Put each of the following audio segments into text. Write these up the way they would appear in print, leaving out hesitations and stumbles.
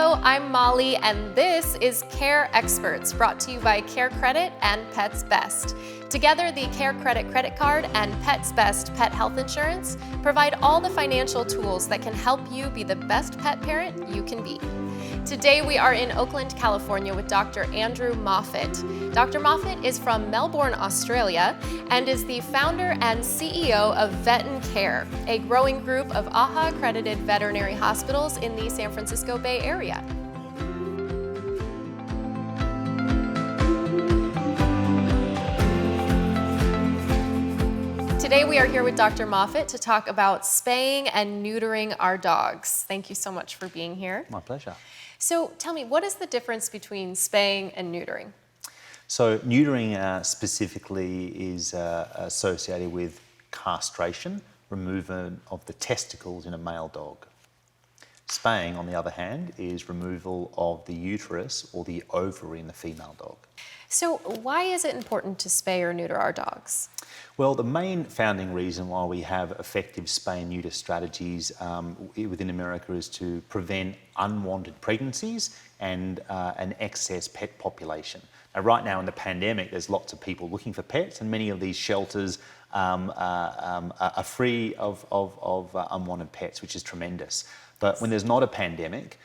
Hello, I'm Molly, and this is Care Experts, brought to you by CareCredit and Pets Best. Together, the CareCredit Credit Card and Pets Best Pet Health Insurance provide all the financial tools that can help you be the best pet parent you can be. Today, we are in Oakland, California with Dr. Andrew Moffatt. Dr. Moffatt is from Melbourne, Australia, and is the founder and CEO of Vet and Care, a growing group of AHA-accredited veterinary hospitals in the San Francisco Bay Area. Today we are here with Dr. Moffatt to talk about spaying and neutering our dogs. Thank you so much for being here. My pleasure. So tell me, what is the difference between spaying and neutering? So neutering specifically is associated with castration, removal of the testicles in a male dog. Spaying, on the other hand, is removal of the uterus or the ovary in a female dog. So why is it important to spay or neuter our dogs? Well, the main founding reason why we have effective spay and neuter strategies within America is to prevent unwanted pregnancies and an excess pet population. Now, right now in the pandemic, there's lots of people looking for pets, and many of these shelters are free of unwanted pets, which is tremendous. But when there's not a pandemic,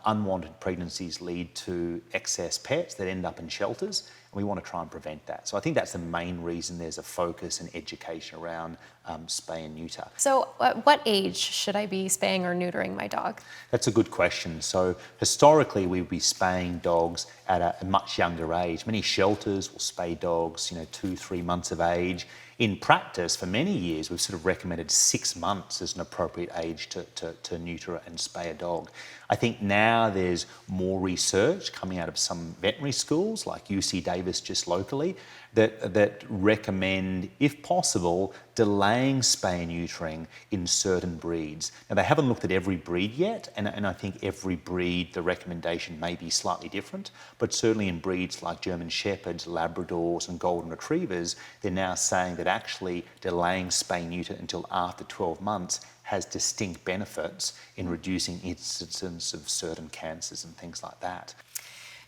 unwanted pregnancies lead to excess pets that end up in shelters, and we want to try and prevent that. So I think that's the main reason there's a focus and education around spay and neuter. So at what age should I be spaying or neutering my dog? That's a good question. So historically, we would be spaying dogs at a much younger age. Many shelters will spay dogs, 2-3 months of age. In practice, for many years, we've sort of recommended 6 months as an appropriate age to neuter and spay a dog. I think now there's more research coming out of some veterinary schools, like UC Davis just locally, that recommend, if possible, delaying spay and neutering in certain breeds. Now, they haven't looked at every breed yet, and I think every breed, the recommendation may be slightly different, but certainly in breeds like German Shepherds, Labradors, and Golden Retrievers, they're now saying that actually delaying spay and neuter until after 12 months has distinct benefits in reducing incidence of certain cancers and things like that.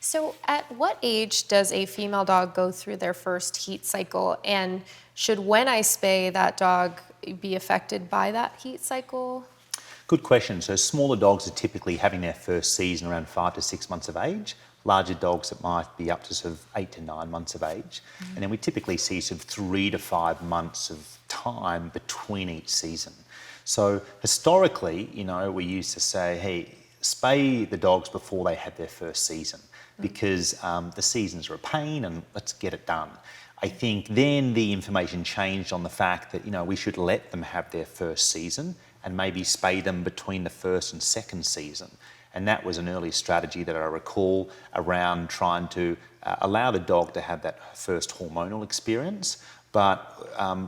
So at what age does a female dog go through their first heat cycle, and should when I spay that dog be affected by that heat cycle? Good question. So smaller dogs are typically having their first season around 5 to 6 months of age. Larger dogs, it might be up to sort of 8 to 9 months of age. And then we typically see sort of 3 to 5 months of time between each season. So historically, we used to say, hey, spay the dogs before they had their first season, because the seasons are a pain and let's get it done. I think then the information changed on the fact that, we should let them have their first season and maybe spay them between the first and second season. And that was an early strategy that I recall around trying to allow the dog to have that first hormonal experience, but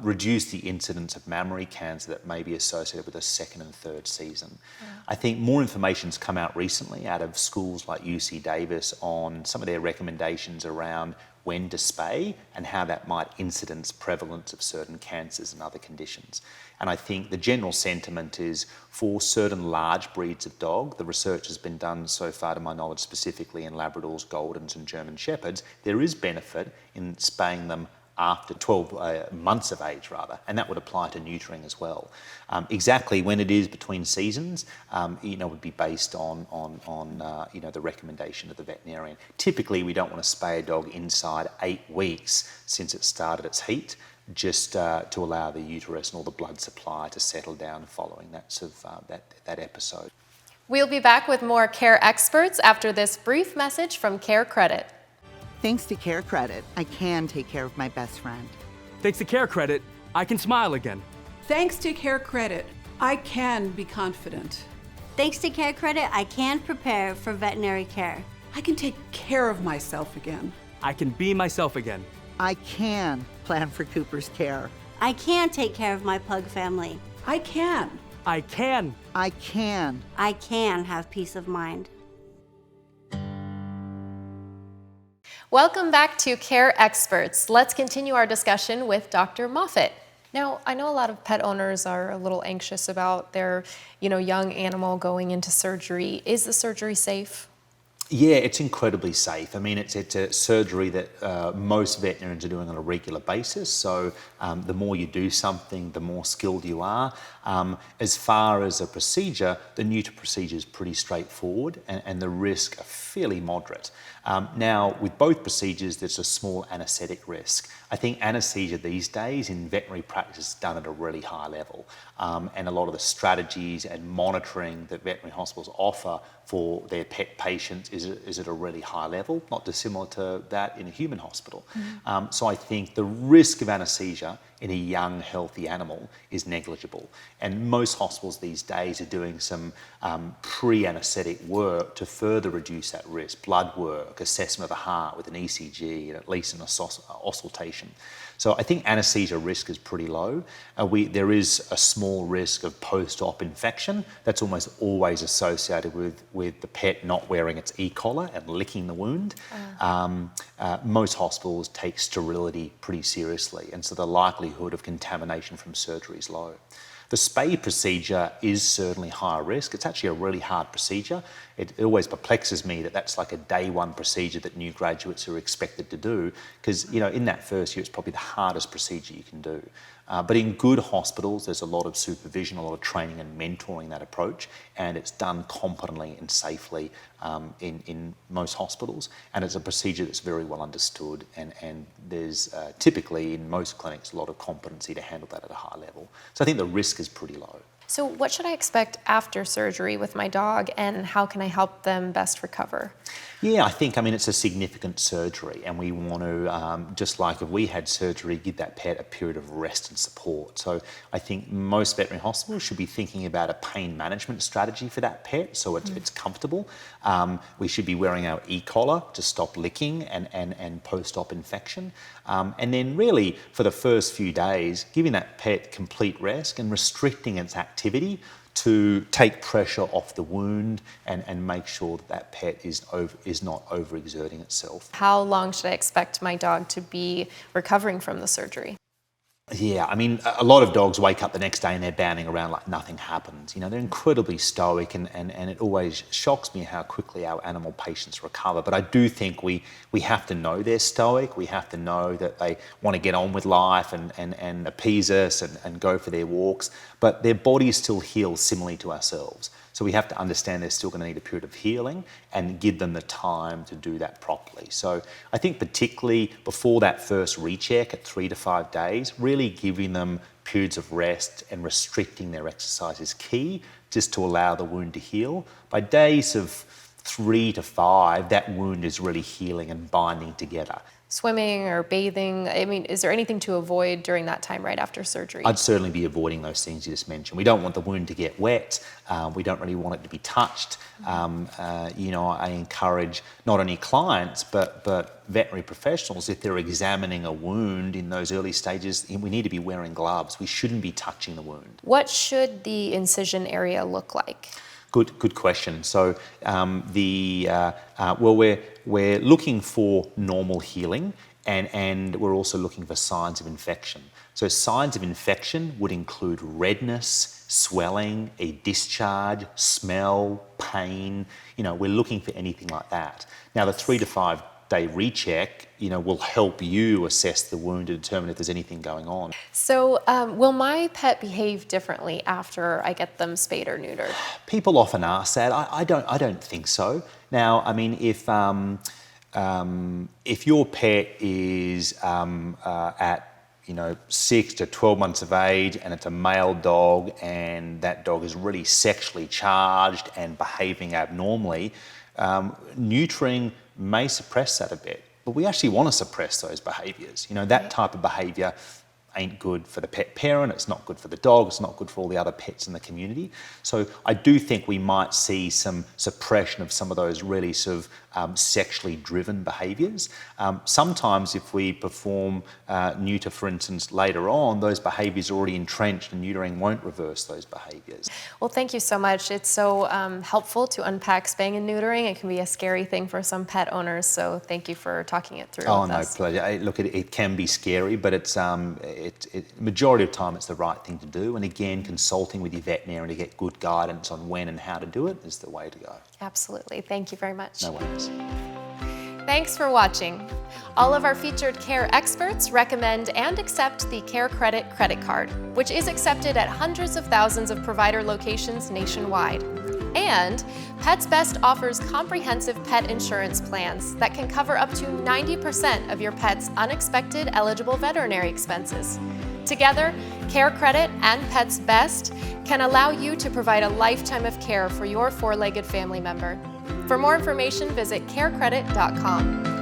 reduce the incidence of mammary cancer that may be associated with a second and third season. Yeah. I think more information's come out recently out of schools like UC Davis on some of their recommendations around when to spay and how that might incidence prevalence of certain cancers and other conditions. And I think the general sentiment is for certain large breeds of dog, the research has been done so far to my knowledge specifically in Labradors, Goldens and German Shepherds, there is benefit in spaying them after 12 months of age rather, and that would apply to neutering as well. Exactly when it is between seasons, would be based on the recommendation of the veterinarian. Typically, we don't want to spay a dog inside 8 weeks since it started its heat, just to allow the uterus and all the blood supply to settle down following that episode. We'll be back with more Care Experts after this brief message from CareCredit. Thanks to CareCredit, I can take care of my best friend. Thanks to CareCredit, I can smile again. Thanks to CareCredit, I can be confident. Thanks to CareCredit, I can prepare for veterinary care. I can take care of myself again. I can be myself again. I can plan for Cooper's care. I can take care of my pug family. I can. I can. I can. I can have peace of mind. Welcome back to Care Experts. Let's continue our discussion with Dr. Moffatt. Now, I know a lot of pet owners are a little anxious about their, young animal going into surgery. Is the surgery safe? Yeah, it's incredibly safe. I mean, it's a surgery that most veterinarians are doing on a regular basis. So the more you do something, the more skilled you are. As far as a procedure, the neuter procedure is pretty straightforward and the risk are fairly moderate. Now, with both procedures, there's a small anaesthetic risk. I think anaesthesia these days in veterinary practice is done at a really high level. And a lot of the strategies and monitoring that veterinary hospitals offer for their pet patients is at a really high level, not dissimilar to that in a human hospital. So I think the risk of anaesthesia in a young, healthy animal is negligible. And most hospitals these days are doing some pre-anaesthetic work to further reduce that risk, blood work, assessment of the heart with an ECG, and at least an auscultation. So I think anaesthesia risk is pretty low. There is a small risk of post-op infection. That's almost always associated with the pet not wearing its e-collar and licking the wound. Most hospitals take sterility pretty seriously, and so the likelihood of contamination from surgery is low. The spay procedure is certainly higher risk. It's actually a really hard procedure. It always perplexes me that that's like a day one procedure that new graduates are expected to do, because in that first year it's probably the hardest procedure you can do. But in good hospitals, there's a lot of supervision, a lot of training and mentoring that approach, and it's done competently and safely in most hospitals. And it's a procedure that's very well understood, and there's typically in most clinics a lot of competency to handle that at a high level. So I think the risk is pretty low. So what should I expect after surgery with my dog, and how can I help them best recover? Yeah, I think, it's a significant surgery, and we want to, just like if we had surgery, give that pet a period of rest and support. So I think most veterinary hospitals should be thinking about a pain management strategy for that pet so it's comfortable. We should be wearing our e-collar to stop licking and post-op infection. And then really, for the first few days, giving that pet complete rest and restricting its activity to take pressure off the wound and make sure that pet is not overexerting itself. How long should I expect my dog to be recovering from the surgery? Yeah, a lot of dogs wake up the next day and they're bounding around like nothing happened. They're incredibly stoic, and it always shocks me how quickly our animal patients recover. But I do think we have to know they're stoic. We have to know that they want to get on with life and appease us and go for their walks. But their bodies still heal similarly to ourselves. So we have to understand they're still going to need a period of healing and give them the time to do that properly. So I think particularly before that first recheck at 3 to 5 days, really giving them periods of rest and restricting their exercise is key, just to allow the wound to heal. By days of 3 to 5, that wound is really healing and binding together. Swimming or bathing, is there anything to avoid during that time right after surgery? I'd certainly be avoiding those things you just mentioned. We don't want the wound to get wet. We don't really want it to be touched. I encourage not only clients but veterinary professionals, if they're examining a wound in those early stages, we need to be wearing gloves. We shouldn't be touching the wound. What should the incision area look like? Good question. So we're looking for normal healing, and we're also looking for signs of infection. So signs of infection would include redness, swelling, a discharge, smell, pain. We're looking for anything like that. Now, the 3 to 5 day recheck, will help you assess the wound to determine if there's anything going on. So will my pet behave differently after I get them spayed or neutered? People often ask that. I don't think so. Now, if your pet is at 6 to 12 months of age and it's a male dog and that dog is really sexually charged and behaving abnormally, neutering may suppress that a bit, but we actually want to suppress those behaviours. That type of behaviour ain't good for the pet parent, it's not good for the dog, it's not good for all the other pets in the community. So I do think we might see some suppression of some of those really sort of sexually driven behaviours. Sometimes if we perform neuter, for instance, later on, those behaviours are already entrenched and neutering won't reverse those behaviours. Well, thank you so much. It's so helpful to unpack spaying and neutering. It can be a scary thing for some pet owners, so thank you for talking it through with us. No, pleasure. Look, it can be scary, but it's majority of time it's the right thing to do. And again, consulting with your veterinarian to get good guidance on when and how to do it is the way to go. Absolutely. Thank you very much. No worries. Thanks for watching. All of our featured care experts recommend and accept the CareCredit Credit Card, which is accepted at hundreds of thousands of provider locations nationwide. And Pets Best offers comprehensive pet insurance plans that can cover up to 90% of your pet's unexpected eligible veterinary expenses. Together, CareCredit and Pets Best can allow you to provide a lifetime of care for your four-legged family member. For more information, visit carecredit.com.